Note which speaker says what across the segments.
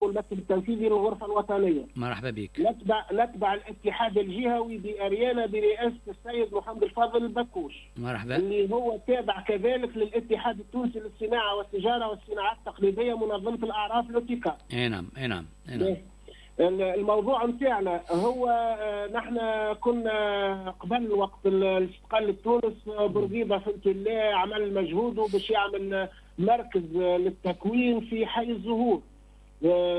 Speaker 1: المكتب التنفيذي للغرفة الوطنية.
Speaker 2: مرحبا بك.
Speaker 1: نتبع الاتحاد الجهوي بأريانا برئاسة السيد محمد الفاضل البكوش.
Speaker 2: مرحبا.
Speaker 1: اللي هو تابع كذلك للاتحاد التونسي للصناعة والتجارة والصناعات التقليدية منظمة الأعراف لوتيكا.
Speaker 2: اي نعم.
Speaker 1: الموضوع نتاعنا هو نحن كنا قبل وقت الاستقلال لتونس بورقيبة فهمت الله عمل مجهود باش يعمل مركز للتكوين في حي الزهور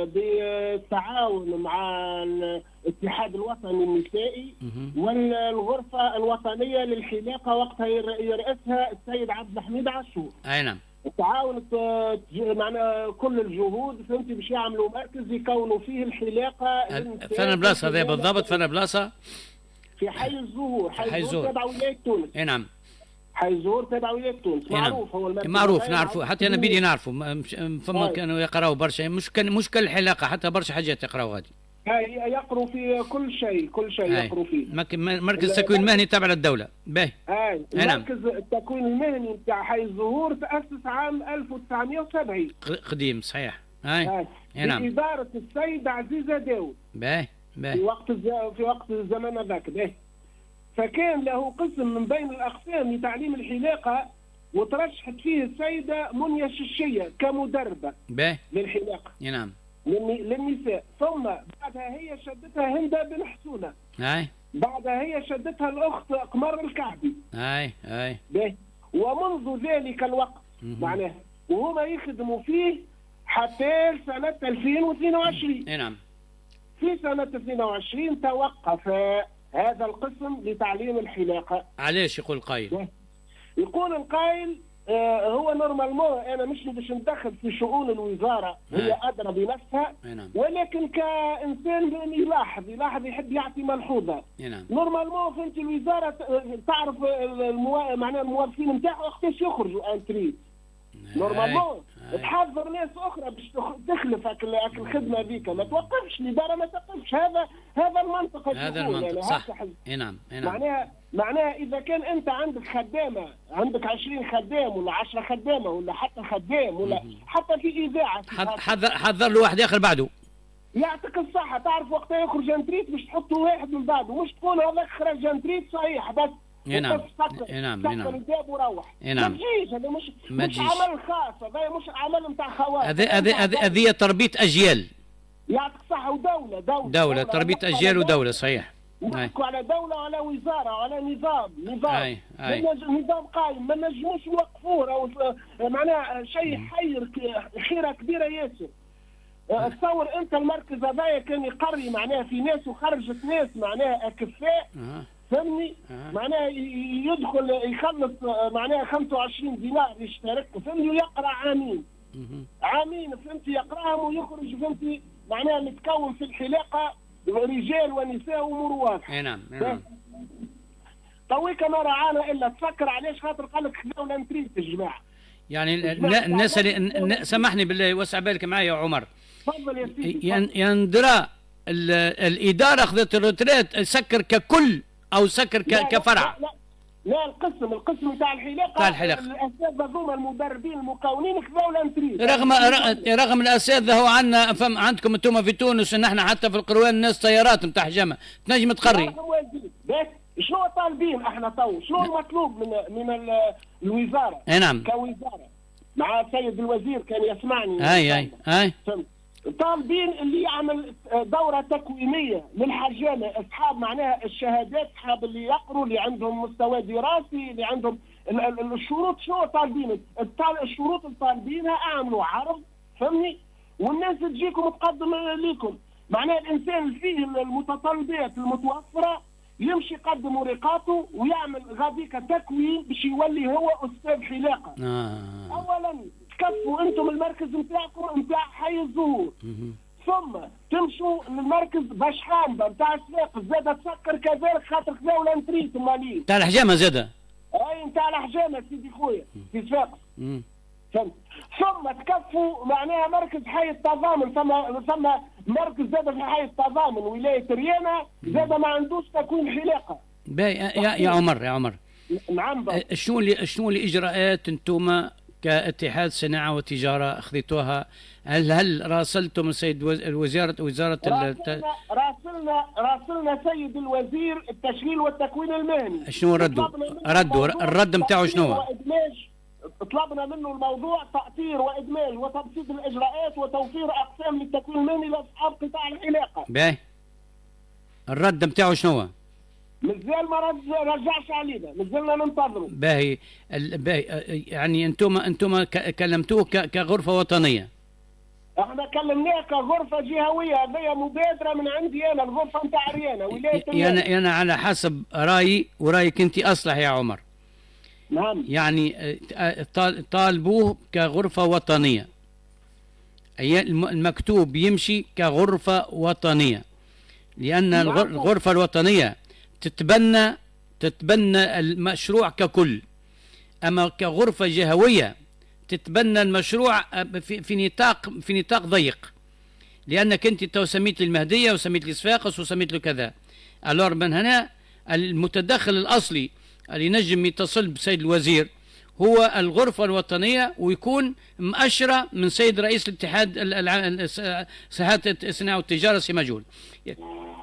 Speaker 1: بالتعاون مع الاتحاد الوطني النسائي والغرفة الوطنية للحلاقة وقتها يرأسها السيد عبد الحميد عاشور.
Speaker 2: اي نعم.
Speaker 1: التعاون معنا كل الجهود فهمتي باش يعملوا مركز يكونوا فيه الحلاقة.
Speaker 2: فين بلاصة هذا بالضبط؟ فين بلاصة؟
Speaker 1: في حي الزهور.
Speaker 2: حي الزهور
Speaker 1: تبع ولاية تونس.
Speaker 2: اي نعم.
Speaker 1: حي الزهور تبع ولاية تونس. معروف هو المركز.
Speaker 2: معروف نعرفه، حتى انا بدي نعرفه. فما كانوا يقراوا برشا، مش كالحلاقة، حتى برشا حاجات يقراوا غادي.
Speaker 1: يقروا في كل شيء يقروا فيه.
Speaker 2: مركز التكوين المهني تابع للدولة. باهي.
Speaker 1: مركز التكوين المهني بتاع حي الزهور تأسس عام 1970.
Speaker 2: قديم صحيح.
Speaker 1: نعم. بإدارة السيدة عزيزة داود.
Speaker 2: باهي.
Speaker 1: في وقت الزمن ذاك. باهي. فكان له قسم من بين الأقسام لتعليم الحلاقة وترشحت فيه السيدة منيا الششية كمدربة للحلاقة.
Speaker 2: نعم.
Speaker 1: للنساء. ثم بعدها هي شدتها هندة بن حسونة. بعدها هي شدتها الأخت قمر الكعبي. ومنذ ذلك الوقت معناه وهما يخدموا فيه حتى سنة 2022.
Speaker 2: نعم.
Speaker 1: في سنة 22 توقف هذا القسم لتعليم الحلاقة.
Speaker 2: علاش يقول القائل؟
Speaker 1: يقول القائل هو نورمالمون انا مش باش ندخل في شؤون الوزاره، هي ادرى بنفسها، ولكن كانسان يلاحظ يحب يعطي ملحوظه. نورمالمون فهمت الوزاره تعرف معناها الموظفين نتاعها وقتاش يخرجوا انتريت. نورمالمون تحضر ناس اخرى باش تخلف الخدمه ذيك، ما توقفش الاداره، ما توقفش. هذا المنطق.
Speaker 2: هذا المنطق صح. نعم.
Speaker 1: معناها اذا كان انت عندك خدامه، عندك 20 خدام ولا 10 خدامه ولا حتى خدام ولا حتى في اذاعه
Speaker 2: حضر له واحد اخر بعده
Speaker 1: يعطيك الصحه، تعرف وقتها يخرج انتريت باش تحطوا واحد من بعده، مش تكون هذاك خرج انتريت صحيح بس
Speaker 2: نعم.
Speaker 1: الباب وروح. ما تجيش، هذا مش عمل خاص، هذا مش عمل نتاع خواص.
Speaker 2: هذه تربيه اجيال.
Speaker 1: يعطيك الصحه.
Speaker 2: ودوله تربيه اجيال ودوله صحيح.
Speaker 1: نحكوا على دولة وعلى وزارة وعلى نظام. نظام قائم، ما نجموش نوقفوه. أو معناها شيء خيرة كبيرة ياسر. تصور أنت المركز هذايا كان يقري معناها في ناس وخرجت ناس معناها أكفاء. فهمني؟ معناها يدخل يخلص معناها 25 دينار يشترك، فهمني، ويقرأ عامين فهمتي، يقرأهم ويخرج فهمتي معناها متكون في الحلاقة رجال ونساء امور واضحه.
Speaker 2: نعم.
Speaker 1: طويك ما رعانا الا تفكر علاش خاطر قال لك خذوا الانتريت الجماعه.
Speaker 2: يعني الناس اللي سامحني بالله وسع بالك معايا يا عمر.
Speaker 1: تفضل يا سيدي.
Speaker 2: يندرى الاداره اخذت الروتريت سكر ككل او سكر كفرع؟
Speaker 1: لا القسم تاع الحلاقه الاساتذه هذوما المدربين المكونين خذوا الانتريت
Speaker 2: رغم الاساتذه. هو عندنا عندكم انتم في تونس، نحن حتى في القروان الناس طيارات نتاع جامعه تنجم تقري.
Speaker 1: شنو طالبين احنا تو؟ شنو المطلوب من الوزاره؟
Speaker 2: نعم.
Speaker 1: كوزاره مع السيد الوزير كان يسمعني.
Speaker 2: اي
Speaker 1: طالبين اللي يعمل دورة تكوينية للحجامة، أصحاب معناها الشهادات، أصحاب اللي يقروا، اللي عندهم مستوى دراسي، اللي عندهم الشروط. شنو طالبين؟ الشروط اللي طالبينها أعملوا عرض، فهمني، والناس تجيكم تقدم لكم معناها الإنسان اللي فيه المتطلبات المتوفرة يمشي يقدم ورقاته ويعمل غاديك تكوين باش يولي هو أستاذ حلاقة. أولا تكفوا انتم المركز نتاعكم نتاع حي الزهور، ثم تمشوا للمركز بشحان نتاع الساق زاد تسكر كذلك خاطر خذاو الانتريت مالين
Speaker 2: نتاع الحجامه زاده.
Speaker 1: نتاع الحجامه سيدي خويا في ساق. ثم تكفوا معناها مركز حي التضامن، ثم مركز زاد في حي التضامن ولايه ريانا زاد ما عندوش تكوين حلاقه.
Speaker 2: باهي يا عمر
Speaker 1: نعم.
Speaker 2: شنو الاجراءات انتم كاتحاد صناعة وتجارة أخذتوها؟ هل راسلتم السيد وزارة
Speaker 1: راسلنا سيد الوزير التشغيل والتكوين المهني.
Speaker 2: شنو الرد نتاعو شنو؟
Speaker 1: طلبنا منه الموضوع تأطير وإدماج وتبسيط الإجراءات وتوفير أقسام للتكوين المهني لأصحاب قطاع العلاقة.
Speaker 2: باهي، الرد نتاعو شنو؟
Speaker 1: مازال ما رجعش علينا، مازلنا ننتظروا.
Speaker 2: باهي يعني انتم كلمتوه كغرفة وطنية؟
Speaker 1: احنا كلمناه كغرفة جهوية، هذه مبادرة من عندي انا، الغرفة نتاع ريانا ولاية
Speaker 2: انا على حسب رايي ورايك انت اصلح يا عمر.
Speaker 1: نعم.
Speaker 2: يعني طالبوه كغرفة وطنية، المكتوب يمشي كغرفة وطنية، لأن الغرفة الوطنية تتبنى المشروع ككل، أما كغرفة جهوية تتبنى المشروع في نطاق ضيق، لأنك أنت تو سميت لي المهدية وسميت لي صفاقس وسميت له كذا. ألور من هنا المتدخل الأصلي اللي نجم يتصل بسيد الوزير هو الغرفة الوطنية، ويكون مؤشرة من سيد رئيس الاتحاد الصناعة والتجارة سي مجهول،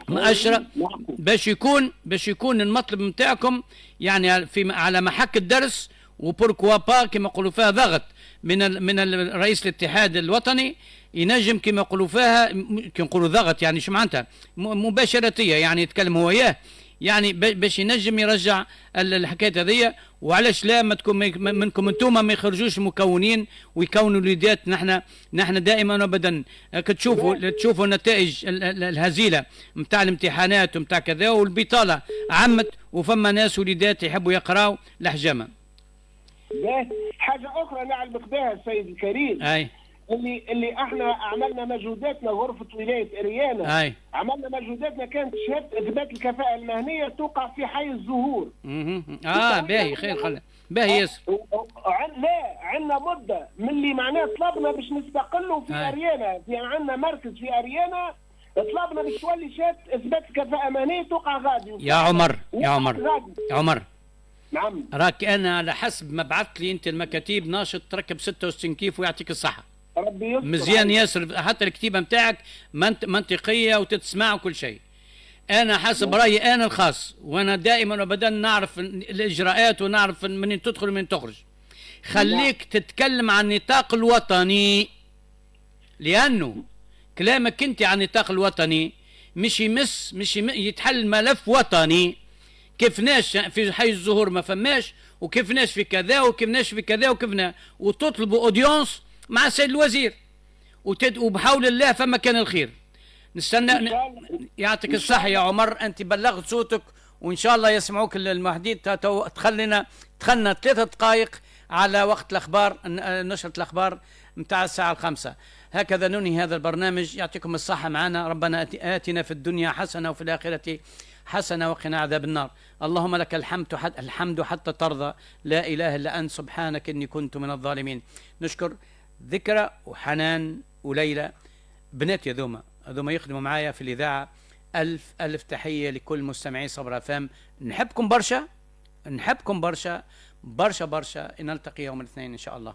Speaker 2: مؤشرة باش يكون المطلب نتاعكم يعني على محك الدرس، وبوركوا با كما يقولوا فيها ضغط من رئيس الاتحاد الوطني، ينجم كما يقولوا فيها، كي نقولوا ضغط يعني شو معناتها مباشرتية، يعني يتكلم هو اياه، يعني باش ينجم يرجع الحكايه هذيا. وعلاش لا ما تكون منكم انتم ما يخرجوش مكونين ويكونوا الوليدات. نحن دائما وابدا تشوفوا النتائج الهزيله نتاع الامتحانات ونتاع كذا، والبطاله عمت، وفما ناس وليدات يحبوا يقراوا لحجمه.
Speaker 1: حاجه اخرى نعلمك بها السيد الكريم،
Speaker 2: اي
Speaker 1: اللي احنا عملنا مجهوداتنا غرفة ولاية اريانا، عملنا مجهوداتنا كانت شهادة اثبات الكفاءة المهنية توقع في حي الزهور.
Speaker 2: باهي خير باهي ياسر.
Speaker 1: لا عندنا مدة من اللي معناه طلبنا باش نستقلوا في اريانا، في عندنا مركز في اريانا، طلبنا باش تولي شهادة اثبات الكفاءة المهنية توقع غادي.
Speaker 2: يا عمر
Speaker 1: نعم،
Speaker 2: راك انا على حسب ما بعثت لي انت المكاتيب ناشط تركب 66 كيف، ويعطيك الصحة.
Speaker 1: ربي يستر.
Speaker 2: مزيان ياسر، حتى الكتيبة نتاعك منطقية وتتسمع وكل شيء. أنا حسب رأيي أنا الخاص، وأنا دائما وأبدا نعرف الإجراءات ونعرف من تدخل ومن تخرج. خليك تتكلم عن النطاق الوطني، لأنه كلامك أنت عن النطاق الوطني مش يتحل ملف وطني. كيفناش في حي الزهور ما فماش، وكيفناش في كذا وكيفناش في كذا وكيفنا، وتطلبوا أودينس مع السيد الوزير وبحول الله فما كان الخير. نستنى. يعطيك الصحة يا عمر، أنت بلغت صوتك وإن شاء الله يسمعوك المهديد. دخلنا 3 دقائق على وقت الأخبار، نشرة الأخبار متاع الساعة 5. هكذا ننهي هذا البرنامج. يعطيكم الصحة معنا. ربنا آتنا في الدنيا حسنة وفي الآخرة حسنة وقنا عذاب النار. اللهم لك الحمد حتى ترضى. لا إله إلا أنت سبحانك إني كنت من الظالمين. نشكر ذكرى وحنان وليلى بناتي هذوما يخدموا معايا في الإذاعة. ألف تحية لكل مستمعي صبر FM. نحبكم برشا برشا. نلتقي يوم الاثنين إن شاء الله.